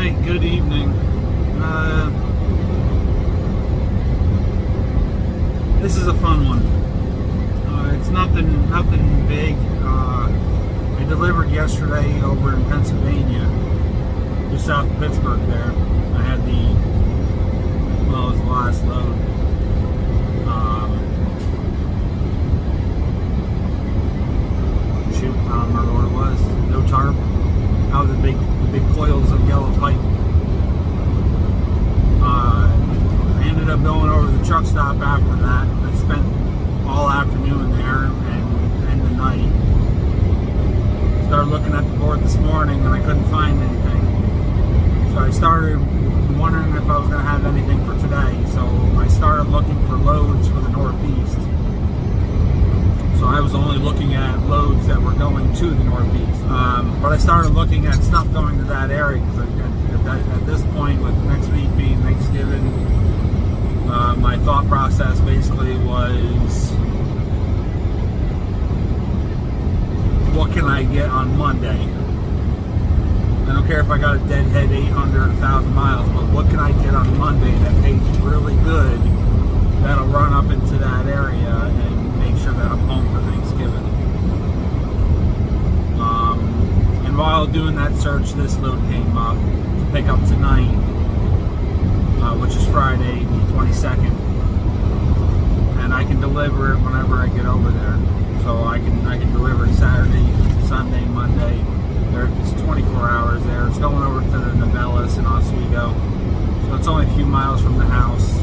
Alright, good evening. This is a fun one. It's nothing big. I delivered yesterday over in Pennsylvania, just south of Pittsburgh there. I had it was the last load. I don't remember what it was. No tarp. Out of the big coils of yellow pipe. I ended up going over to the truck stop after that. I spent all afternoon there and the night. Started looking at the board this morning and I couldn't find anything. So I started wondering if I was going to have anything for today. So I started looking for loads for the Northeast. So I was only looking at loads that were going to the Northeast. But I started looking at stuff going to that area because at this point, with next week being Thanksgiving, my thought process basically was, what can I get on Monday? I don't care if I got a deadhead 800, 1,000 miles, but what can I get on Monday that pays really good, that'll run up into that area and make sure that I'm home for Thanksgiving. And while doing that search, this load came up to pick up tonight, which is Friday the 22nd, and I can deliver it whenever I get over there. So I can deliver it Saturday, Sunday, Monday. It's 24 hours there. It's going over to the Novellas in Oswego, so it's only a few miles from the house.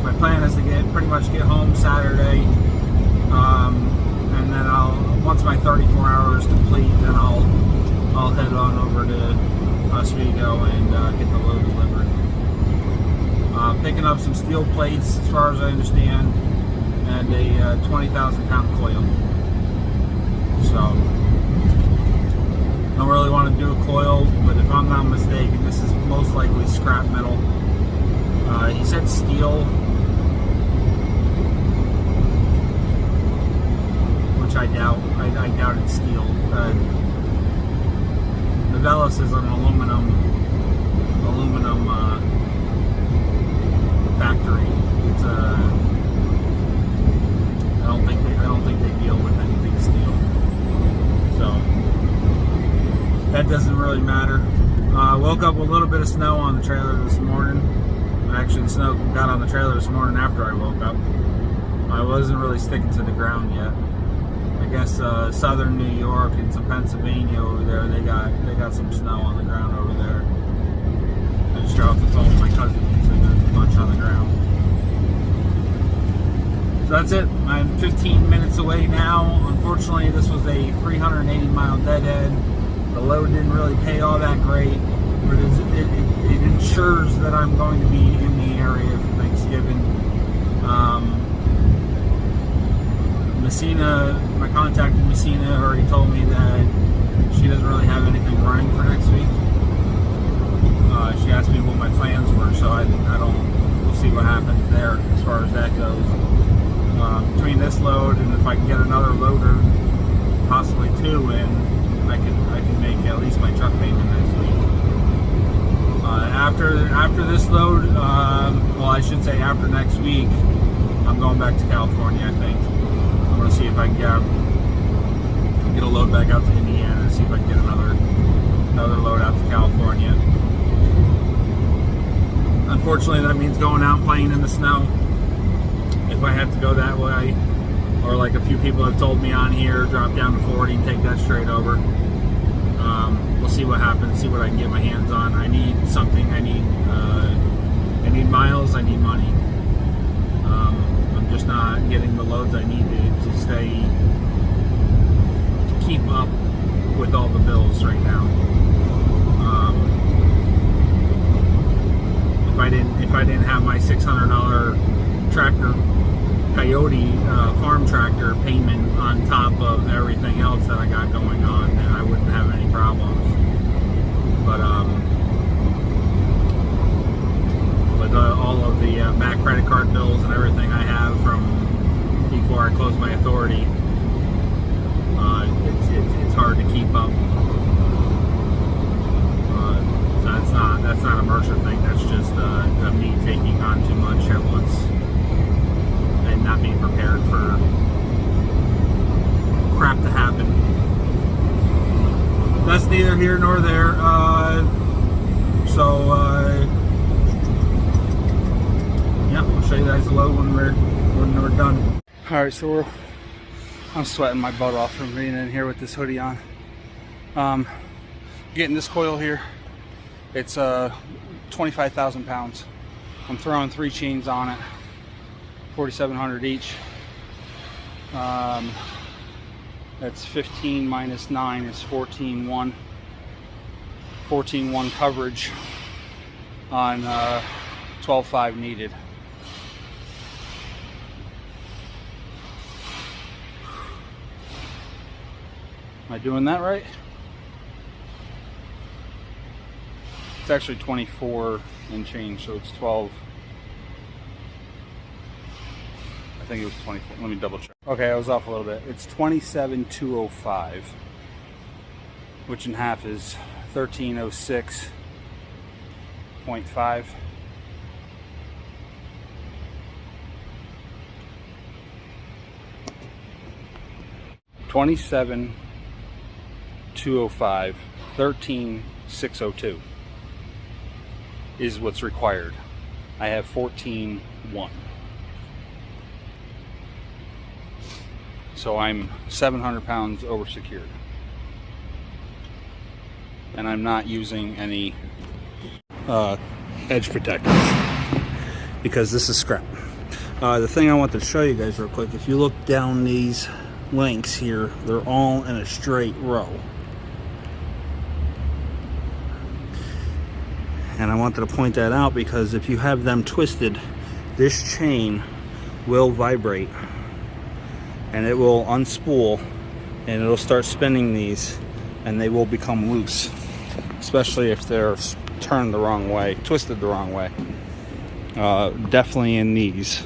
My plan is to pretty much get home Saturday, and then once my 34 hours complete, then I'll head on over to Oswego and get the load delivered. Picking up some steel plates, as far as I understand, and a 20,000 pound coil. So, don't really want to do a coil, but if I'm not mistaken, this is most likely scrap metal. He said steel, which I doubt. I doubt it's steel. Novellas is an aluminum factory. It's I don't think they deal with anything steel. So that doesn't really matter. Woke up with a little bit of snow on the trailer this morning. Actually, the snow got on the trailer this morning after I woke up. I wasn't really sticking to the ground yet. I guess southern New York and some Pennsylvania over there, they got some snow on the ground over there. I just dropped the phone with my cousin and said there's a bunch on the ground. So that's it. I'm 15 minutes away now. Unfortunately, this was a 380 mile deadhead. The load didn't really pay all that great, but it ensures that I'm going to be in the area for Thanksgiving. Messina, my contact in Messina already told me that she doesn't really have anything running for next week. She asked me what my plans were, so we'll see what happens there as far as that goes. Between this load and if I can get another loader, possibly two, and I can make at least my truck payment next week. After this load, well, I should say after next week, I'm going back to California, I think. I'm going to see if I can get a load back out to Indiana and see if I can get another load out to California. Unfortunately, that means going out and playing in the snow. If I have to go that way, or like a few people have told me on here, drop down to 40 and take that straight over. We'll see what happens, see what I can get my hands on. I need something. I need miles. I need money. I'm just not getting the loads I need to keep up with all the bills right now. If I didn't have my $600 tractor, Coyote farm tractor payment on top of everything else that I got going on, then I wouldn't have any problems. But with all of the back credit card bills and everything I have from before I closed my authority, it's hard to keep up. So it's not That's not a Mercer thing. That's just me taking on too much at once and not being prepared for crap to happen. That's neither here nor there. Yeah, I'll show you guys the load when we're done. All right, so I'm sweating my butt off from being in here with this hoodie on. Getting this coil here. It's 25,000 pounds. I'm throwing 3 chains on it, 4,700 each. That's 15 minus 9 is 14.1. 14.1 coverage on 12.5 needed. Am I doing that right? It's actually 24 and change, so it's 12. I think it was 24. Let me double check. Okay, I was off a little bit. It's 27,205, which in half is 1306.5. $27,205, 13,602 is what's required. I have 14.1. So I'm 700 pounds over secured. And I'm not using any edge protectors because this is scrap. The thing I wanted to show you guys real quick, if you look down these links here, they're all in a straight row. And I wanted to point that out because if you have them twisted, this chain will vibrate and it will unspool and it'll start spinning these and they will become loose, especially if they're turned the wrong way, twisted the wrong way. Definitely in these.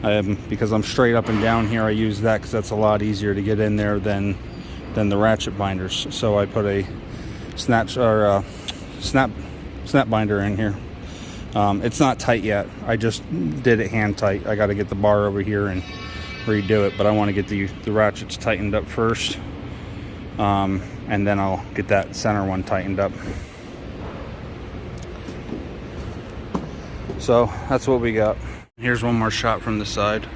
Because I'm straight up and down here, I use that because that's a lot easier to get in there than the ratchet binders. So I put a snap binder in here. It's not tight yet. I just did it hand tight. I got to get the bar over here and redo it, but I want to get the ratchets tightened up first, and then I'll get that center one tightened up. So that's what we got. Here's one more shot from the side.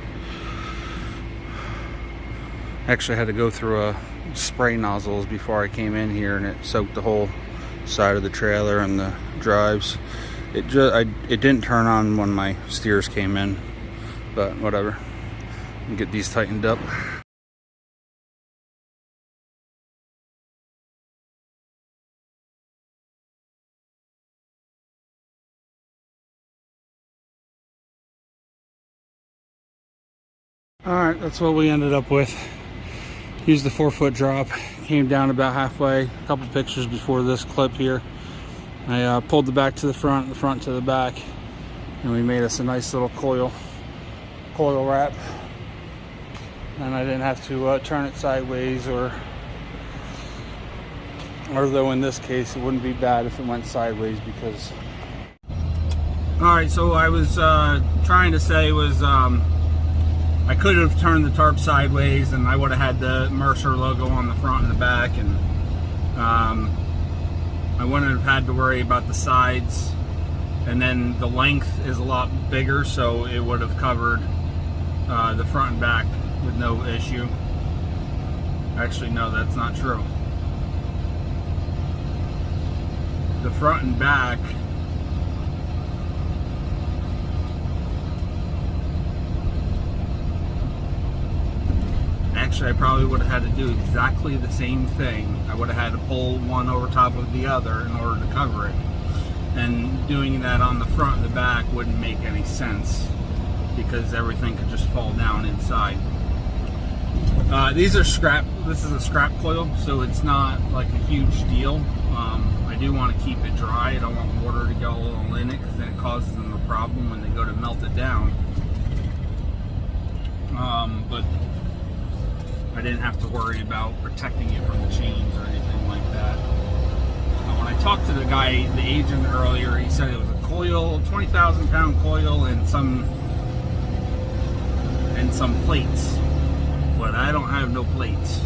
Actually, I had to go through spray nozzles before I came in here, and it soaked the whole side of the trailer and the drives. It didn't turn on when my steers came in, but whatever. I'll get these tightened up. Alright, that's what we ended up with. Used the 4-foot drop, came down about halfway. A couple pictures before this clip here. I pulled the back to the front to the back, and we made us a nice little coil wrap. And I didn't have to turn it sideways, or though in this case it wouldn't be bad if it went sideways because. Alright, so I was trying to say was I could have turned the tarp sideways and I would have had the Mercer logo on the front and the back, and I wouldn't have had to worry about the sides, and then the length is a lot bigger, so it would have covered the front and back with no issue. Actually, no, that's not true. The front and back actually, I probably would have had to do exactly the same thing. I would have had to pull one over top of the other in order to cover it. And doing that on the front and the back wouldn't make any sense because everything could just fall down inside. These are scrap. This is a scrap coil, so it's not like a huge deal. I do want to keep it dry. I don't want water to go all in it because then it causes them a problem when they go to melt it down. But I didn't have to worry about protecting it from the chains or anything like that. When I talked to the guy, the agent earlier, he said it was a coil, 20,000 pound coil, and some plates. But I don't have no plates.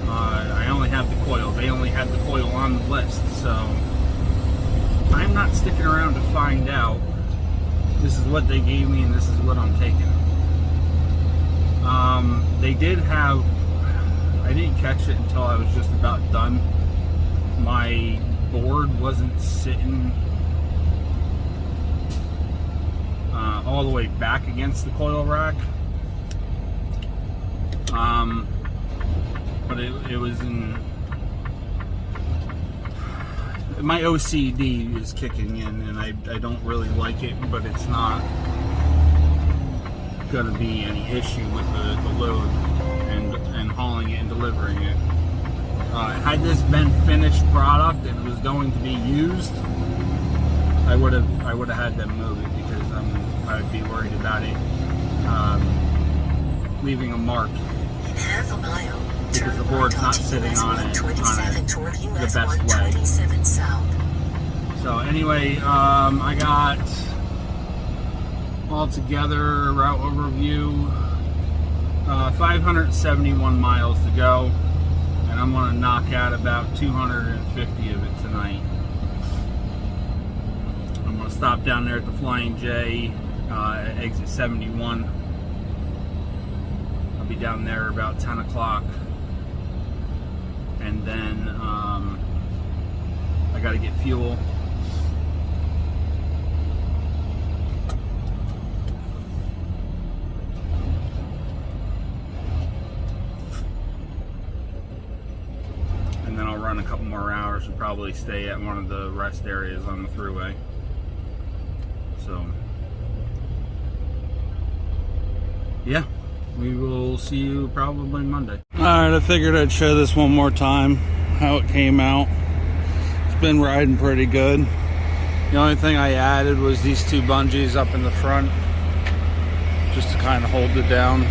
I only have the coil. They only had the coil on the list, so I'm not sticking around to find out. This is what they gave me, and this is what I'm taking. They did have, I didn't catch it until I was just about done. My board wasn't sitting all the way back against the coil rack. But it was in, my OCD is kicking in, and I don't really like it, but it's not going to be any issue with the load and hauling it and delivering it. Had this been finished product and it was going to be used, I would have had them move it, because I'd be worried about it leaving a mark. In half a mile, because the board's not sitting on it the best way. So anyway, I got altogether route overview 571 miles to go, and I'm going to knock out about 250 of it tonight. I'm going to stop down there at the Flying J at exit 71. I'll be down there about 10 o'clock. And then I got to get fuel. And then I'll run a couple more hours and probably stay at one of the rest areas on the thruway. So, yeah. We will see you probably Monday. Alright, I figured I'd show this one more time, how it came out. It's been riding pretty good. The only thing I added was these two bungees up in the front, just to kind of hold it down.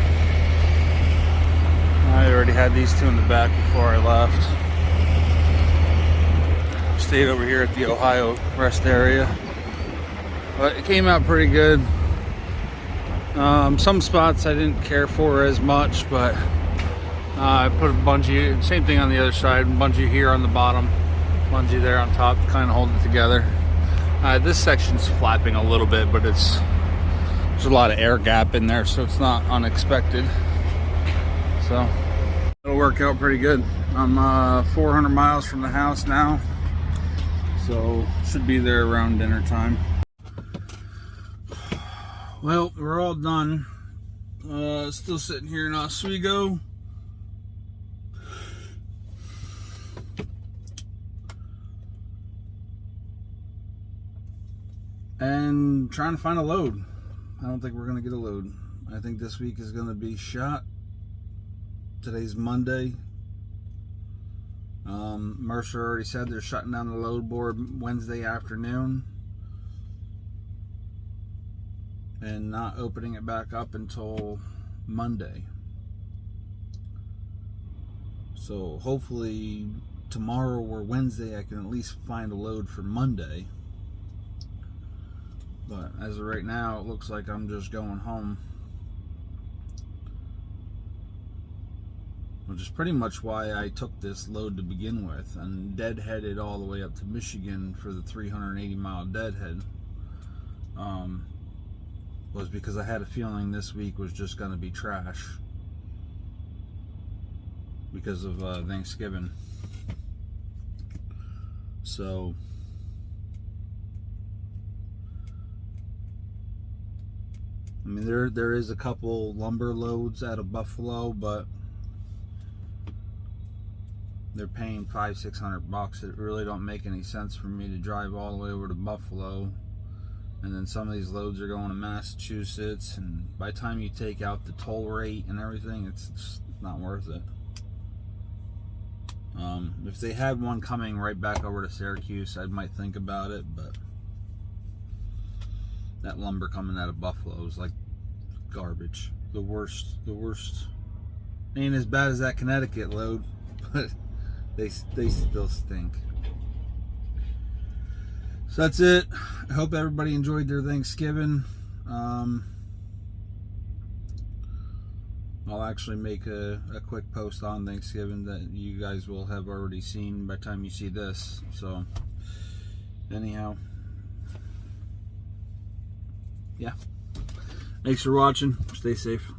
I already had these two in the back before I left. Stayed over here at the Ohio rest area. But it came out pretty good. Some spots I didn't care for as much, but I put a bungee, same thing on the other side, bungee here on the bottom, bungee there on top to kind of hold it together. This section's flapping a little bit, but there's a lot of air gap in there, so it's not unexpected. So it'll work out pretty good. I'm 400 miles from the house now, so should be there around dinner time. Well, we're all done. Still sitting here in Oswego. And trying to find a load. I don't think we're going to get a load. I think this week is going to be shot. Today's Monday. Mercer already said they're shutting down the load board Wednesday afternoon. And not opening it back up until Monday. So hopefully tomorrow or Wednesday I can at least find a load for Monday. But as of right now, it looks like I'm just going home. Which is pretty much why I took this load to begin with, and deadheaded all the way up to Michigan for the 380 mile deadhead. Was because I had a feeling this week was just going to be trash because of Thanksgiving. So I mean, there is a couple lumber loads out of Buffalo, but they're paying $500-600. It really don't make any sense for me to drive all the way over to Buffalo. And then some of these loads are going to Massachusetts, and by the time you take out the toll rate and everything, it's just not worth it. If they had one coming right back over to Syracuse, I might think about it, but that lumber coming out of Buffalo is like garbage. The worst. Ain't as bad as that Connecticut load, but they still stink. So that's it. I hope everybody enjoyed their Thanksgiving. I'll actually make a quick post on Thanksgiving that you guys will have already seen by the time you see this. So anyhow, yeah. Thanks for watching. Stay safe.